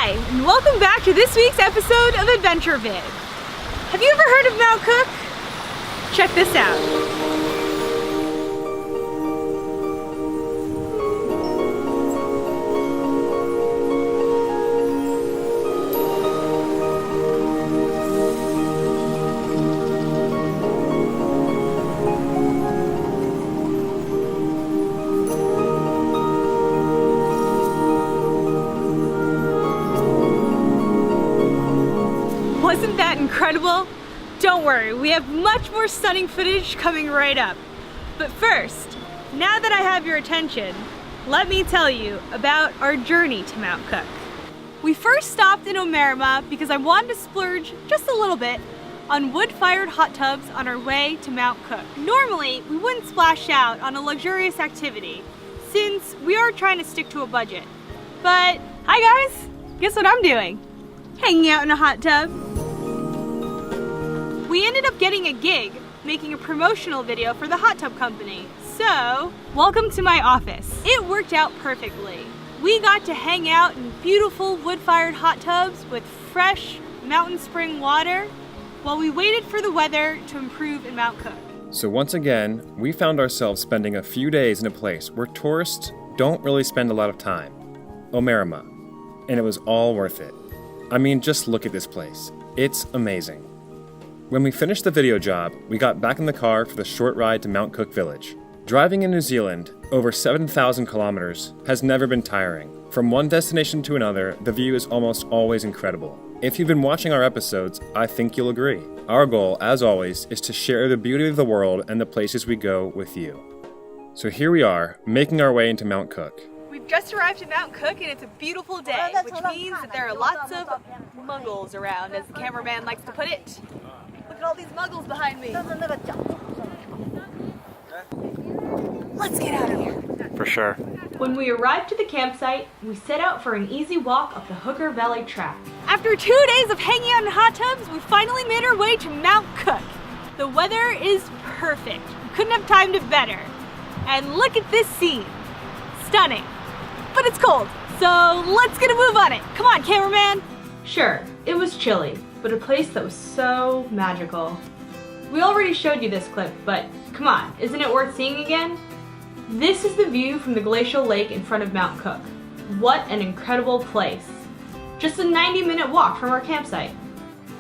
Hi, and welcome back to this week's episode of Adventure Vid. Have you ever heard of Mount Cook? Check this out. Wasn't that incredible? Don't worry, we have much more stunning footage coming right up. But first, now that I have your attention, let me tell you about our journey to Mount Cook. We first stopped in Omarama because I wanted to splurge just a little bit on wood-fired hot tubs on our way to Mount Cook. Normally, we wouldn't splash out on a luxurious activity since we are trying to stick to a budget. But, hi guys! Guess what I'm doing? Hanging out in a hot tub. We ended up getting a gig making a promotional video for the hot tub company. So, welcome to my office. It worked out perfectly. We got to hang out in beautiful wood-fired hot tubs with fresh mountain spring water while we waited for the weather to improve in Mount Cook. So once again, we found ourselves spending a few days in a place where tourists don't really spend a lot of time. Omarama. And it was all worth it. I mean, just look at this place. It's amazing. When we finished the video job, we got back in the car for the short ride to Mount Cook Village. Driving in New Zealand, over 7,000 kilometers, has never been tiring. From one destination to another, the view is almost always incredible. If you've been watching our episodes, I think you'll agree. Our goal, as always, is to share the beauty of the world and the places we go with you. So here we are, making our way into Mount Cook. We've just arrived at Mount Cook and it's a beautiful day, which means that there are lots of muggles around, as the cameraman likes to put it. Look at all these muggles behind me. Let's get out of here. For sure. When we arrived to the campsite, we set out for an easy walk up the Hooker Valley Track. After 2 days of hanging out in hot tubs, we finally made our way to Mount Cook. The weather is perfect. We couldn't have timed it better. And look at this scene. Stunning. But it's cold, so let's get a move on it. Come on, cameraman. Sure, it was chilly, but a place that was so magical. We already showed you this clip, but come on, isn't it worth seeing again? This is the view from the glacial lake in front of Mount Cook. What an incredible place. Just a 90-minute walk from our campsite.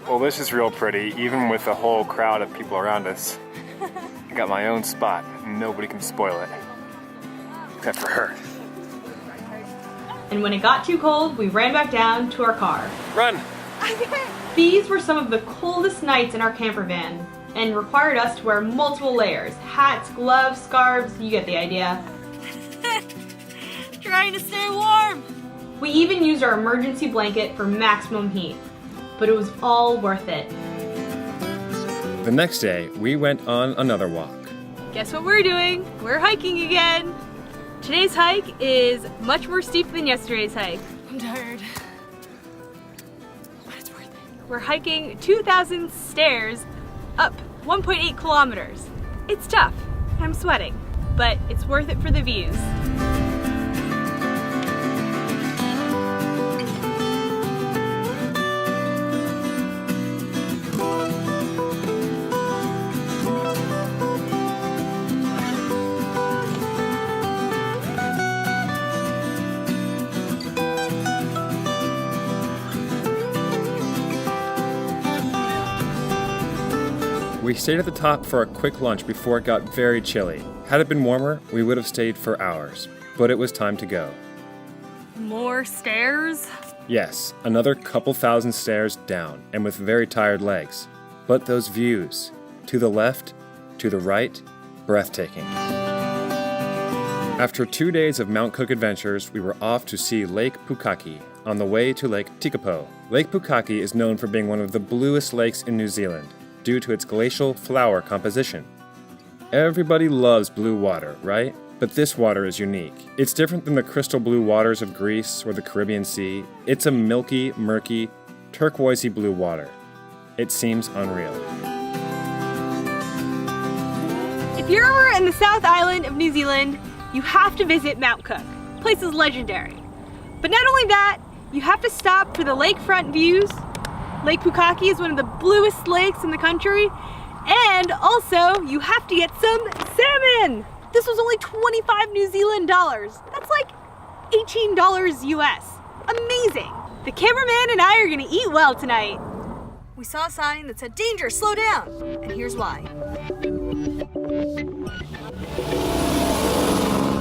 Well, this is real pretty, even with the whole crowd of people around us. I got my own spot. Nobody can spoil it. Except for her. And when it got too cold, we ran back down to our car. Run! These were some of the coldest nights in our camper van and required us to wear multiple layers. Hats, gloves, scarves, you get the idea. Trying to stay warm! We even used our emergency blanket for maximum heat, but it was all worth it. The next day, we went on another walk. Guess what we're doing? We're hiking again. Today's hike is much more steep than yesterday's hike. I'm tired. But it's worth it. We're hiking 2,000 stairs up 1.8 kilometers. It's tough. I'm sweating, but it's worth it for the views. We stayed at the top for a quick lunch before it got very chilly. Had it been warmer, we would have stayed for hours. But it was time to go. More stairs? Yes, another couple thousand stairs down, and with very tired legs. But those views, to the left, to the right, breathtaking. After 2 days of Mount Cook adventures, we were off to see Lake Pukaki on the way to Lake Tekapo. Lake Pukaki is known for being one of the bluest lakes in New Zealand, due to its glacial flower composition. Everybody loves blue water, right? But this water is unique. It's different than the crystal blue waters of Greece or the Caribbean Sea. It's a milky, murky, turquoisey blue water. It seems unreal. If you're ever in the South Island of New Zealand, you have to visit Mount Cook. The place is legendary. But not only that, you have to stop for the lakefront views. Lake Pukaki is one of the bluest lakes in the country. And also, you have to get some salmon. This was only 25 New Zealand dollars. That's like $18 US. Amazing. The cameraman and I are gonna eat well tonight. We saw a sign that said, "Danger, slow down." And here's why.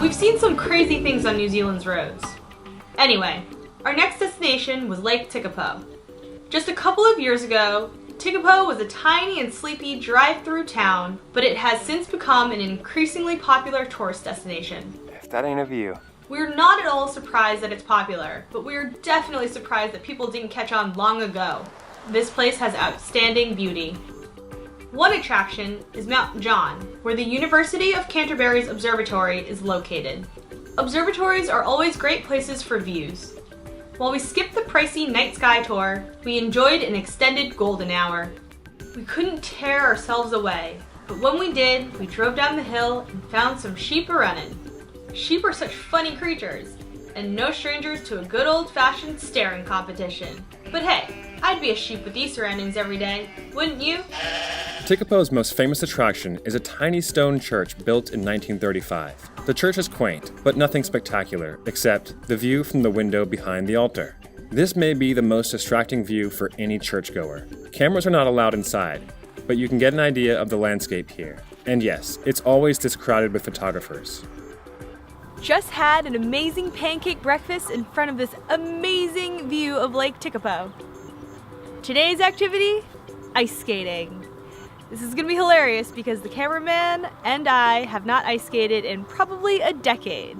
We've seen some crazy things on New Zealand's roads. Anyway, our next destination was Lake Tekapo. Just a couple of years ago, Tekapo was a tiny and sleepy drive-through town, but it has since become an increasingly popular tourist destination. If that ain't a view. We're not at all surprised that it's popular, but we're definitely surprised that people didn't catch on long ago. This place has outstanding beauty. One attraction is Mount John, where the University of Canterbury's observatory is located. Observatories are always great places for views. While we skipped the pricey night sky tour, we enjoyed an extended golden hour. We couldn't tear ourselves away, but when we did, we drove down the hill and found some sheep a-running. Sheep are such funny creatures, and no strangers to a good old-fashioned staring competition. But hey, I'd be a sheep with these surroundings every day, wouldn't you? Tekapo's most famous attraction is a tiny stone church built in 1935. The church is quaint, but nothing spectacular, except the view from the window behind the altar. This may be the most distracting view for any churchgoer. Cameras are not allowed inside, but you can get an idea of the landscape here. And yes, it's always this crowded with photographers. Just had an amazing pancake breakfast in front of this amazing view of Lake Tekapo. Today's activity, ice skating. This is gonna be hilarious because the cameraman and I have not ice skated in probably a decade.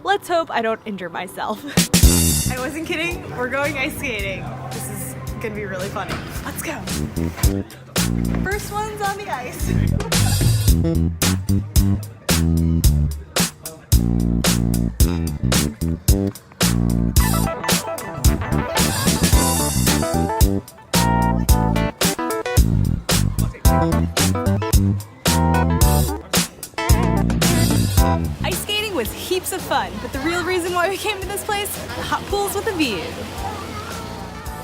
Let's hope I don't injure myself. I wasn't kidding, we're going ice skating. This is gonna be really funny. Let's go. First one's on the ice. Ice skating was heaps of fun, but the real reason why we came to this place, the hot pools with a view.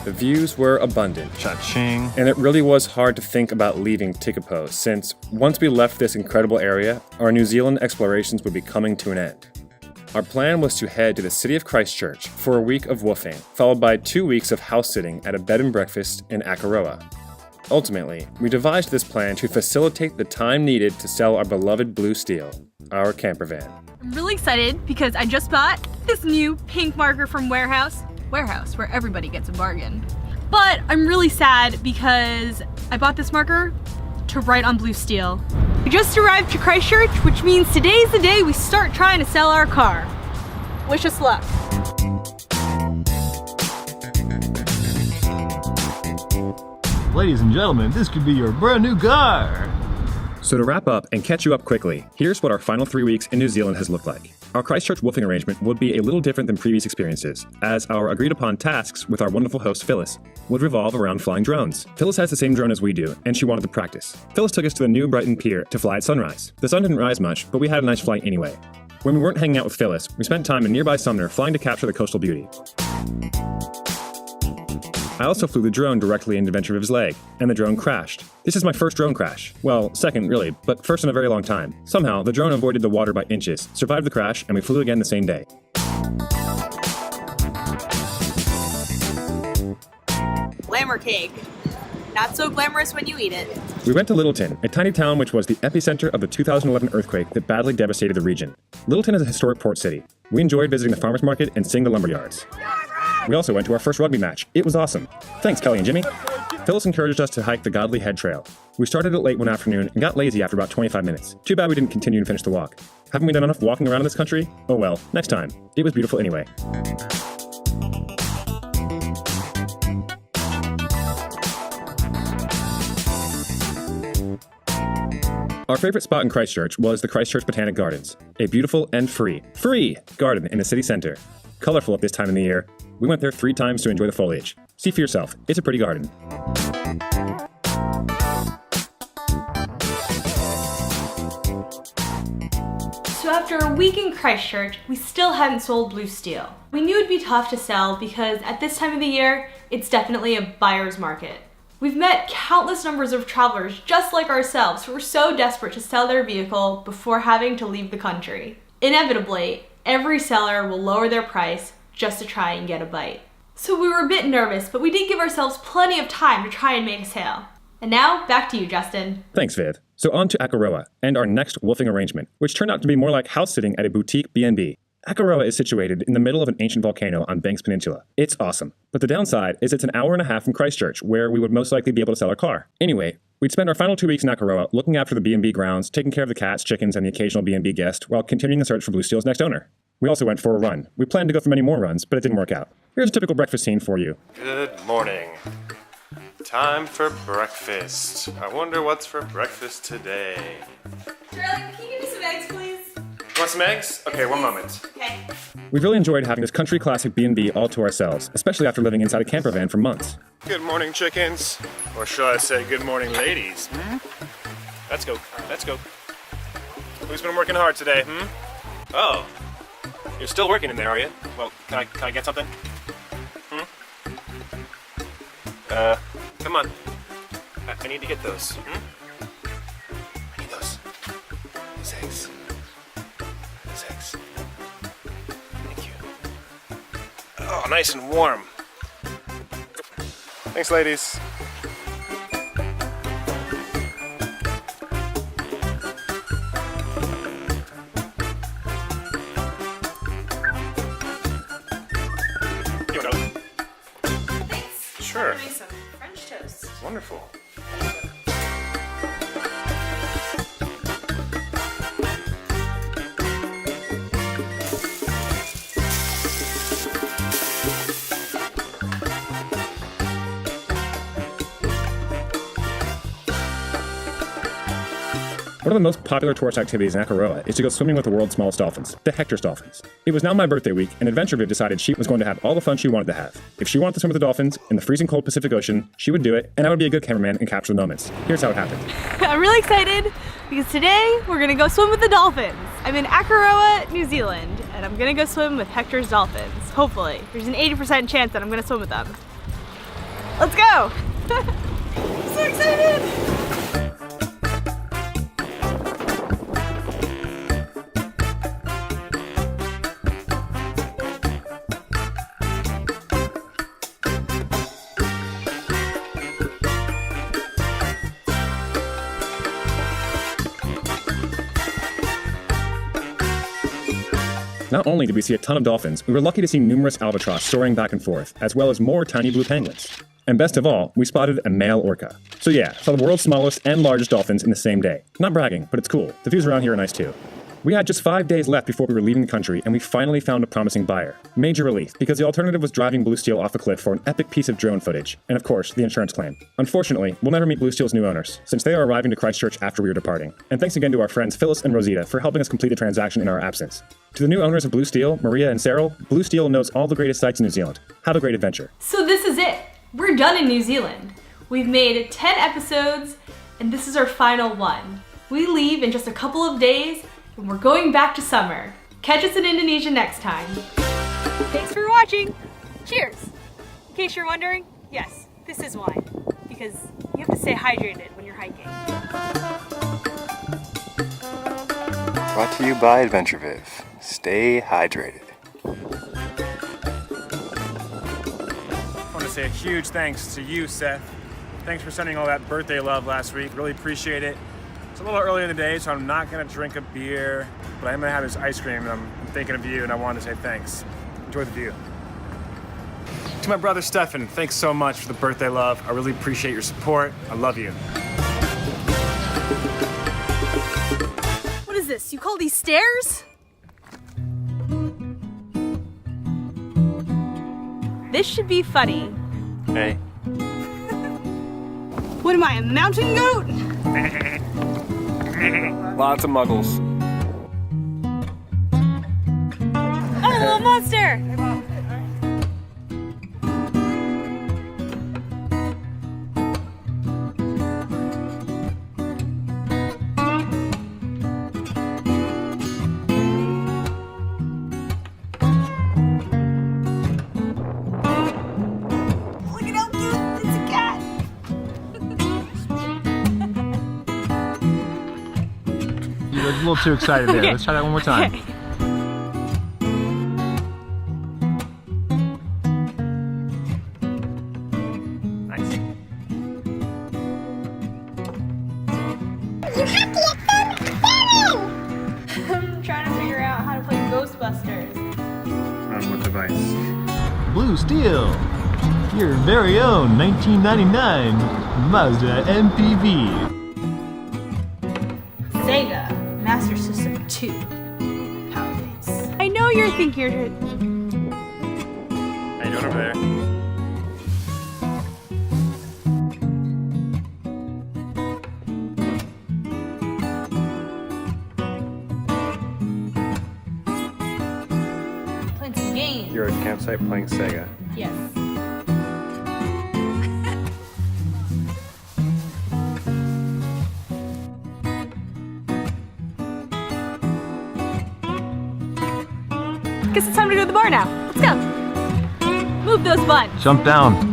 The views were abundant. Cha-ching. And it really was hard to think about leaving Tekapo, since once we left this incredible area, our New Zealand explorations would be coming to an end. Our plan was to head to the city of Christchurch for a week of woofing, followed by 2 weeks of house sitting at a bed and breakfast in Akaroa. Ultimately, we devised this plan to facilitate the time needed to sell our beloved blue steel, our camper van. I'm really excited because I just bought this new pink marker from Warehouse, where everybody gets a bargain. But I'm really sad because I bought this marker to write on blue steel. We just arrived to Christchurch, which means today's the day we start trying to sell our car. Wish us luck. Ladies and gentlemen, this could be your brand new car. So to wrap up and catch you up quickly, here's what our final 3 weeks in New Zealand has looked like. Our Christchurch woofing arrangement would be a little different than previous experiences, as our agreed upon tasks with our wonderful host Phyllis would revolve around flying drones. Phyllis has the same drone as we do, and she wanted to practice. Phyllis took us to the New Brighton Pier to fly at sunrise. The sun didn't rise much, but we had a nice flight anyway. When we weren't hanging out with Phyllis, we spent time in nearby Sumner flying to capture the coastal beauty. I also flew the drone directly into Venture Viv's leg, and the drone crashed. This is my first drone crash. Well, second really, but first in a very long time. Somehow, the drone avoided the water by inches, survived the crash, and we flew again the same day. Glamour cake. Not so glamorous when you eat it. We went to Lyttelton, a tiny town which was the epicenter of the 2011 earthquake that badly devastated the region. Lyttelton is a historic port city. We enjoyed visiting the farmers market and seeing the lumber yards. We also went to our first rugby match. It was awesome. Thanks, Kelly and Jimmy. Phyllis encouraged us to hike the Godley Head Trail. We started it late one afternoon and got lazy after about 25 minutes. Too bad we didn't continue and finish the walk. Haven't we done enough walking around in this country? Oh well, next time. It was beautiful anyway. Our favorite spot in Christchurch was the Christchurch Botanic Gardens, a beautiful and free garden in the city center. Colorful at this time of the year, we went there 3 times to enjoy the foliage. See for yourself, it's a pretty garden. So after After a week in Christchurch, we still hadn't sold blue steel. We knew it'd be tough to sell because at this time of the year, it's definitely a buyer's market. We've met countless numbers of travelers just like ourselves who were so desperate to sell their vehicle before having to leave the country. Inevitably, every seller will lower their price just to try and get a bite. So we were a bit nervous, but we did give ourselves plenty of time to try and make a sale. And now, back to you, Justin. Thanks, Viv. So on to Akaroa and our next wolfing arrangement, which turned out to be more like house sitting at a boutique B&B. Akaroa is situated in the middle of an ancient volcano on Banks Peninsula. It's awesome. But the downside is it's an hour and a half from Christchurch, where we would most likely be able to sell our car. Anyway, we'd spend our final 2 weeks in Akaroa looking after the B&B grounds, taking care of the cats, chickens, and the occasional B&B guest, while continuing the search for Blue Steel's next owner. We also went for a run. We planned to go for many more runs, but it didn't work out. Here's a typical breakfast scene for you. Good morning. Time for breakfast. I wonder what's for breakfast today. Darling, can you give me some eggs, please? You want some eggs? Okay, one moment. Okay. We've really enjoyed having this country classic B&B all to ourselves, especially after living inside a camper van for months. Good morning, chickens. Or shall I say good morning, ladies? Let's go. Let's go. Who's been working hard today, Oh. You're still working in there, are you? Well, can I get something? Come on. I need to get those. I need those. These eggs. These eggs. Thank you. Oh, nice and warm. Thanks, ladies. You want to? Thanks. Sure. Make some French toast. Wonderful. One of the most popular tourist activities in Akaroa is to go swimming with the world's smallest dolphins, the Hector's dolphins. It was now my birthday week, and Adventure Viv decided she was going to have all the fun she wanted to have. If she wanted to swim with the dolphins in the freezing cold Pacific Ocean, she would do it, and I would be a good cameraman and capture the moments. Here's how it happened. I'm really excited because today we're gonna go swim with the dolphins. I'm in Akaroa, New Zealand, and I'm gonna go swim with Hector's dolphins. Hopefully. There's an 80% chance that I'm gonna swim with them. Let's go! I'm so excited! Not only did we see a ton of dolphins, we were lucky to see numerous albatross soaring back and forth, as well as more tiny blue penguins. And best of all, we spotted a male orca. So yeah, saw the world's smallest and largest dolphins in the same day. Not bragging, but it's cool. The views around here are nice too. We had just 5 days left before we were leaving the country, and we finally found a promising buyer. Major relief, because the alternative was driving Blue Steel off a cliff for an epic piece of drone footage, and of course, the insurance claim. Unfortunately, we'll never meet Blue Steel's new owners, since they are arriving to Christchurch after we are departing. And thanks again to our friends Phyllis and Rosita for helping us complete the transaction in our absence. To the new owners of Blue Steel, Maria and Cyril, Blue Steel knows all the greatest sights in New Zealand. Have a great adventure. So this is it. We're done in New Zealand. We've made 10 episodes, and this is our final one. We leave in just a couple of days, and we're going back to summer. Catch us in Indonesia next time. Thanks for watching. Cheers. In case you're wondering, yes, this is wine, because you have to stay hydrated when you're hiking. Brought to you by Adventure Viv. Stay hydrated. I want to say a huge thanks to you, Seth. Thanks for sending all that birthday love last week. Really appreciate it. It's a little early in the day, so I'm not going to drink a beer, but I'm going to have this ice cream, and I'm thinking of you, and I wanted to say thanks. Enjoy the view. To my brother, Stefan, thanks so much for the birthday love. I really appreciate your support. I love you. What is this? You call these stairs? This should be funny. Hey. What am I, a mountain goat? Lots of muggles. Oh, a little monster! a little too excited there. Let's try that one more time. Okay. Nice. I'm trying to figure out how to play Ghostbusters. On what device? Blue Steel, your very own 1999 Mazda MPV. Sega Master System 2. Power base. I know you're thinking you're... How you doing over there? playing some games. You're at a campsite playing Sega. Yes. Guess it's time to go to the bar now. Let's go. Move those buttons. Jump down.